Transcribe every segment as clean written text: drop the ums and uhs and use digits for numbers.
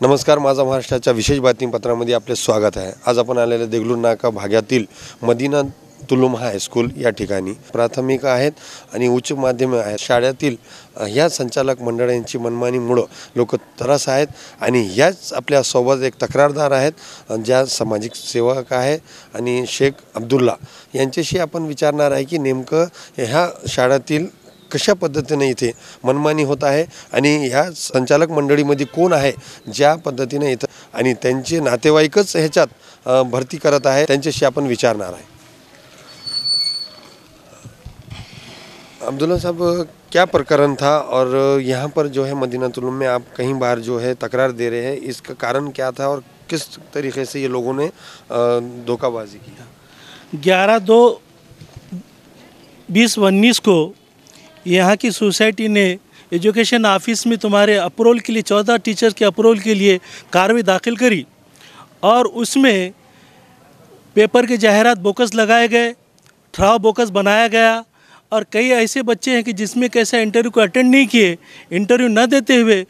नमस्कार, माझा महाराष्ट्राच्या विशेष बातमीपत्रामध्ये आपले स्वागत आहे। आज आपण आलेले देगलूर नाका भागातील मदीना तुलूम हायस्कूल या ठिकाणी प्राथमिक आहेत आणि उच्च माध्यमिक आहेत। शाळेतील ह्या संचालक मंडळांची मनमानीमुळे लोक त्रास आहेत आणि ह्याच आपल्या सोबत एक तक्रारदार आहेत ज्या सामाजिक सेवक आहे आणि शेख अब्दुल्ला यांच्याशी आपण विचारणार आहे की नेमकं ह्या शाळेतील कशा पद्धतीने इथे मनमानी होत आहे आणि ह्या संचालक मंडळीमध्ये कोण आहे ज्या पद्धतीने इथं आणि त्यांचे नातेवाईकच ह्याच्यात भरती करत आहे त्यांच्याशी आपण विचारणार आहे। अब्दुल्ला साहब, क्या प्रकरण था और यहाँ पर जो है मदीना तुलूम में आप कहीं बार जो है तकरार दे रहे हैं, इसका कारण क्या था और किस तरीके से ये लोगों ने धोखाबाजी की? 11/2/2019 को यहाँ की सोसाइटी ने एजुकेशन ऑफिस में तुम्हारे अप्रूवल के लिए 14 टीचर्स के अप्रूवल के लिए कार्रवाई दाखिल करी और उसमें पेपर के जाहिरात बोकस लगाए गए, ठहराव बोकस बनाया गया और कई ऐसे बच्चे हैं कि जिसमें कैसा इंटरव्यू को अटेंड नहीं किए, इंटरव्यू न देते हुए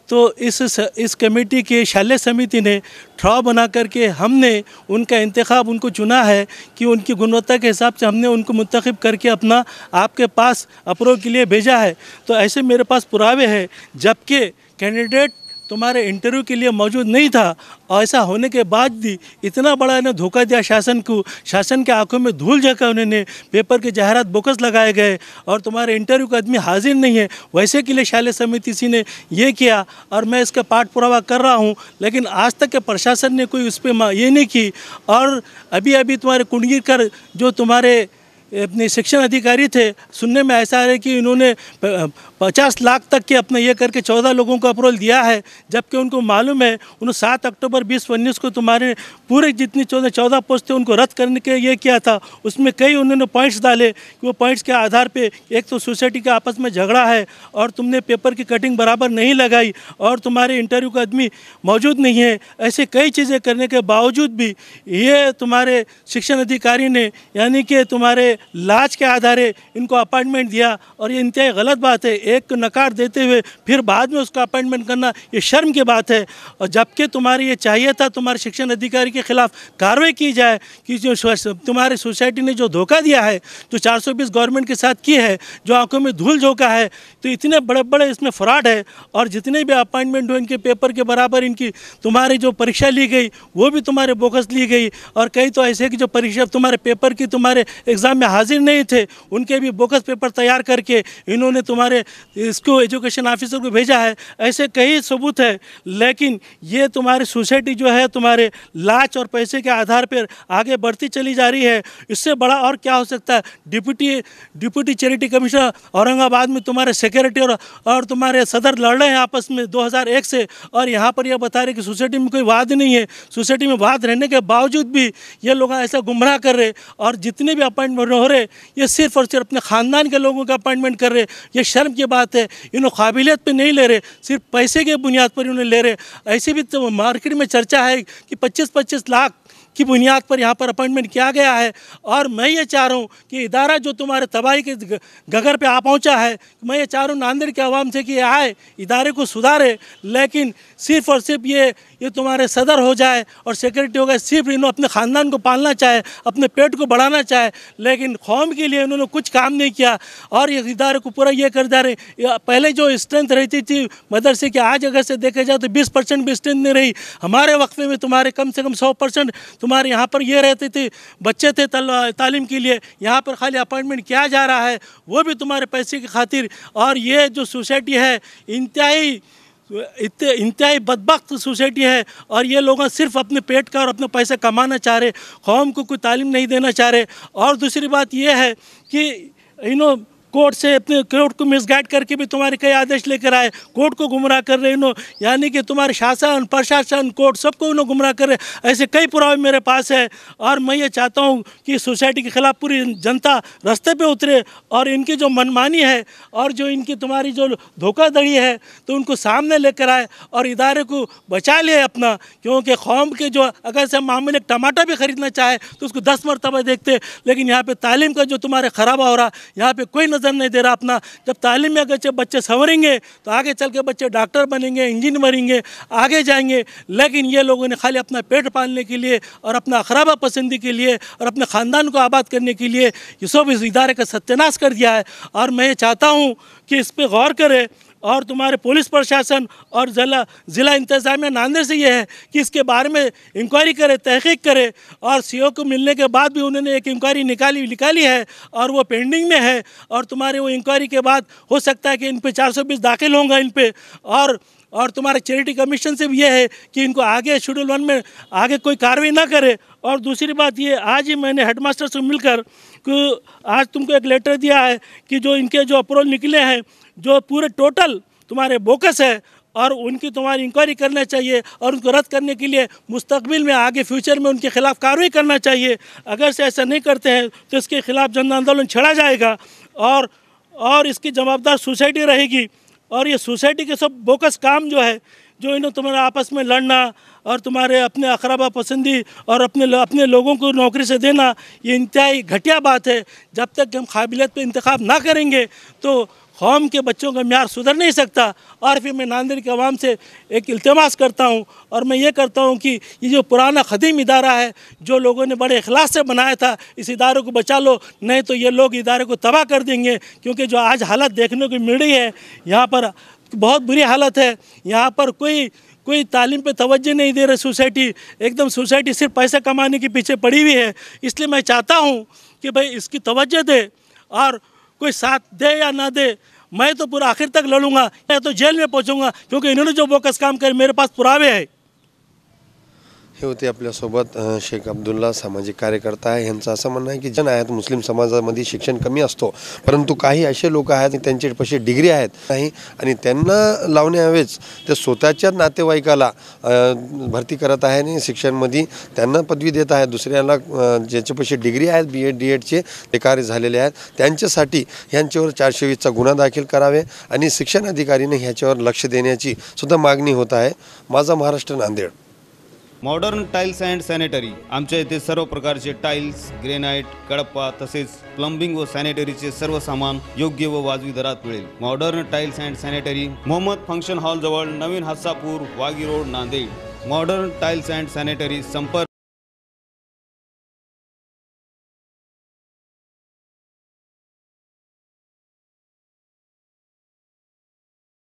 तो इस कमेटी के शालेय समिति ने ठहराव बना करके हमने उनका इंतखाब उनको चुना है कि उनकी गुणवत्ता के हिसाब से हमने उनको मुंतखब करके अपना आपके पास अप्रूवल के लिए भेजा है। तो ऐसे मेरे पास पुरावे हैं, जबकि कैंडिडेट तुम्हारे इंटरव्यू के लिए मौजूद नहीं था और ऐसा होने के बाद भी इतना बड़ा इन्हें धोखा दिया शासन को। शासन के आंखों में धूल झोंका उन्होंने, पेपर के जाहिरात बोकस लगाए गए और तुम्हारे इंटरव्यू का आदमी हाजिर नहीं है, वैसे के लिए शालेय समिति सी ने ये किया और मैं इसका पाठ पुरावा कर रहा हूँ। लेकिन आज तक के प्रशासन ने कोई उस पर ये नहीं की। और अभी तुम्हारे कुंडगीकर जो तुम्हारे अपने शिक्षण अधिकारी थे, सुनने में ऐसा है कि इन्होंने 50 लाख तक के अपने ये करके 14 लोगों को अप्रूवल दिया है, जबकि उनको मालूम है उन्होंने 7 अक्टूबर 2019 को तुम्हारे पूरे जितनी 14 पोस्ट थे उनको रद्द करने के ये किया था। उसमें कई उन्होंने पॉइंट्स डाले कि वो पॉइंट्स के आधार पे एक तो सोसाइटी के आपस में झगड़ा है और तुमने पेपर की कटिंग बराबर नहीं लगाई और तुम्हारे इंटरव्यू का आदमी मौजूद नहीं है। ऐसे कई चीज़ें करने के बावजूद भी ये तुम्हारे शिक्षण अधिकारी ने यानी कि तुम्हारे लाज के आधारे इनको अपॉइंटमेंट दिया और ये इंतहाई गलत बात है। एक नकार देते हुए फिर बाद में उसका अपॉइंटमेंट करना ये शर्म की बात है। और जबकि तुम्हारे ये चाहिए था तुम्हारे शिक्षण अधिकारी के खिलाफ कार्रवाई की जाए कि जो तुम्हारे सोसाइटी ने जो धोखा दिया है, जो 420 गवर्नमेंट के साथ की है, जो आंखों में धूल झोंका है, तो इतने बड़े बड़े इसमें फ्रॉड है। और जितने भी अपॉइंटमेंट हुए इनके पेपर के बराबर इनकी तुम्हारी जो परीक्षा ली गई वो भी तुम्हारे बोकस ली गई। और कई तो ऐसे कि जो परीक्षा तुम्हारे पेपर की तुम्हारे एग्ज़ाम में हाजिर नहीं थे उनके भी बोकस पेपर तैयार करके इन्होंने तुम्हारे इसको एजुकेशन ऑफिसर को भेजा है। ऐसे कई सबूत है, लेकिन ये तुम्हारी सोसाइटी जो है तुम्हारे लाच और पैसे के आधार पर आगे बढ़ती चली जा रही है। इससे बड़ा और क्या हो सकता है? डिप्टी चैरिटी कमिश्नर औरंगाबाद में तुम्हारे सेक्रेटरी और तुम्हारे सदर लड़ रहे हैं आपस में 2001 से, और यहाँ पर यह बता रहे कि सोसाइटी में कोई वाद नहीं है। सोसाइटी में वाद रहने के बावजूद भी ये लोग ऐसा गुमराह कर रहे और जितने भी अपॉइंटमेंट हो रहे ये सिर्फ और सिर्फ अपने ख़ानदान के लोगों का अपॉइंटमेंट कर रहे। ये शर्म की बात है। इन्होंने काबिलियत पे नहीं ले रहे, सिर्फ पैसे के बुनियाद पर इन्होंने ले रहे। ऐसे भी तो मार्केट में चर्चा है कि 25-25 लाख की बुनियाद पर यहाँ पर अपॉइंटमेंट किया गया है। और मैं ये चाह रहा हूँ कि इदारा जो तुम्हारे तबाही के गगर पे आ पहुँचा है, मैं ये चाह रहा हूँ नांदेड़ के आवाम से कि आए इदारे को सुधारे, लेकिन सिर्फ और सिर्फ ये तुम्हारे सदर हो जाए और सेक्रेटरी हो गए, सिर्फ इन्होंने अपने ख़ानदान को पालना चाहे, अपने पेट को बढ़ाना चाहे, लेकिन कौम के लिए इन्होंने कुछ काम नहीं किया। और ये इदारे को पूरा ये कर जा रहे। पहले जो स्ट्रेंथ रहती थी मदरसे की, आज अगर से देखा जाए तो 20% भी स्ट्रेंथ नहीं रही। हमारे वक्फे में तुम्हारे कम से कम 100% तुम्हारे यहाँ पर ये रहते थे, बच्चे थे तालीम के लिए। यहाँ पर खाली अपॉइंटमेंट किया जा रहा है, वो भी तुम्हारे पैसे की खातिर। और ये जो सोसाइटी है इंतहाई बदबख्त सोसाइटी है और ये लोग सिर्फ अपने पेट का और अपना पैसा कमाना चाह रहे, कौम को कोई तालीम नहीं देना चाह रहे। और दूसरी बात ये है कि कोर्ट से अपने कोर्ट को मिसगाइड करके भी तुम्हारे कई आदेश लेकर आए, कोर्ट को गुमराह कर रहे हैं यानी कि तुम्हारे शासन प्रशासन कोर्ट सबको इन्हों गुमराह कर रहे। ऐसे कई पुरावे मेरे पास है और मैं ये चाहता हूँ कि सोसाइटी के खिलाफ पूरी जनता रास्ते पे उतरे और इनकी जो मनमानी है और जो इनकी तुम्हारी जो धोखाधड़ी है तो उनको सामने लेकर आए और इदारे को बचा ले अपना। क्योंकि कौम के जो अगर से मामूली टमाटर भी ख़रीदना चाहे तो उसको 10 मरतबा देखते, लेकिन यहाँ पर तालीम का जो तुम्हारे ख़राबा हो रहा यहाँ पर कोई नज़र नहीं दे रहा अपना। जब तालीम में अगर बच्चे संवरेंगे तो आगे चल के बच्चे डॉक्टर बनेंगे, इंजीनियर बनेंगे, आगे जाएंगे। लेकिन ये लोगों ने खाली अपना पेट पालने के लिए और अपना अखराबा पसंदी के लिए और अपने ख़ानदान को आबाद करने के लिए ये सब इस इदारे का सत्यानाश कर दिया है। और मैं ये चाहता हूँ कि इस पर गौर करे और तुम्हारे पुलिस प्रशासन और ज़िला इंतज़ामिया नांदेड़ से ये है कि इसके बारे में इंक्वायरी करे, तहक़ीक़ करे। और सीओ को मिलने के बाद भी उन्होंने एक इंक्वायरी निकाली है और वो पेंडिंग में है। और तुम्हारे वो इंक्वायरी के बाद हो सकता है कि इन पे 420 दाखिल होंगे इन पे। और तुम्हारे चैरिटी कमीशन से भी ये है कि इनको आगे शेड्यूल 1 में आगे कोई कार्रवाई ना करे। और दूसरी बात ये, आज ही मैंने हेडमास्टर से मिलकर कि आज तुमको एक लेटर दिया है कि जो इनके जो अप्रूवल निकले हैं, जो पूरे टोटल तुम्हारे बोकस है, और उनकी तुम्हारी इंक्वायरी करना चाहिए और उनको रद्द करने के लिए मुस्तकबिल में आगे फ्यूचर में उनके खिलाफ़ कार्रवाई करना चाहिए। अगर से ऐसा नहीं करते हैं तो इसके खिलाफ़ जन आंदोलन छेड़ा जाएगा और इसकी जवाबदार सोसाइटी रहेगी। और ये सोसाइटी के सब बोकस काम जो है, जो इन्होंने तुम्हारे आपस में लड़ना और तुम्हारे अपने अखराबा पसंदी और अपने लोगों को नौकरी से देना, ये इंतहाई घटिया बात है। जब तक हम काबिलियत पे इंतखाब ना करेंगे तो कौम के बच्चों का म्यार सुधर नहीं सकता। और फिर मैं नांदेड़ के अवाम से एक इल्तिमास करता हूँ और मैं ये करता हूँ कि ये जो पुराना ख़दीम इदारा है, जो लोगों ने बड़े इखलास से बनाया था, इस इदारे को बचा लो, नहीं तो ये लोग इदारे को तबाह कर देंगे। क्योंकि जो आज हालत देखने को मिल रही है यहाँ पर, बहुत बुरी हालत है। यहाँ पर कोई तालीम पे तवज्जो नहीं दे रही सोसाइटी, एकदम सोसाइटी सिर्फ पैसा कमाने के पीछे पड़ी हुई है। इसलिए मैं चाहता हूँ कि भाई इसकी तवज्जो दे और कोई साथ दे या ना दे, मैं तो पूरा आखिर तक लड़ूंगा, मैं तो जेल में पहुंचूंगा। क्योंकि इन्होंने जो बोकस काम करे मेरे पास पुरावे हैं। हे होते आपल्यासोबत शेख अब्दुल्ला, सामाजिक कार्यकर्ता आहे। यांचं असं म्हणणं आहे की जण आहेत मुस्लिम समाजामध्ये शिक्षण कमी असतो, परंतु काही असे लोक आहेत त्यांच्यापाशी डिग्री आहेत नाही आणि त्यांना लावण्यावेच ते स्वतःच्या नातेवाईकाला भरती करत आहे आणि शिक्षणमध्ये त्यांना पदवी देत आहेत। दुसऱ्याला ज्याच्यापाशी डिग्री आहेत BEd DEdचे ते कार्य झालेले आहेत, त्यांच्यासाठी ह्यांच्यावर 420चा गुन्हा दाखल करावे आणि शिक्षण अधिकारीने ह्याच्यावर लक्ष देण्याची सुद्धा मागणी होत आहे। माझा Maharashtra, Nanded. Modern tiles and sanitary, आमच्या येथे सर्व प्रकारचे टाइल्स, ग्रेनाइट, कडप्पा तसेच प्लंबिंग व सॅनिटरीचे सर्व सामान योग्य व वाजवी दरात मिळेल। Modern tiles and sanitary, Mohammed function hall जवळ, नवीन Hassapur, Waghi road, Nanded. Modern tiles and sanitary, संपर्क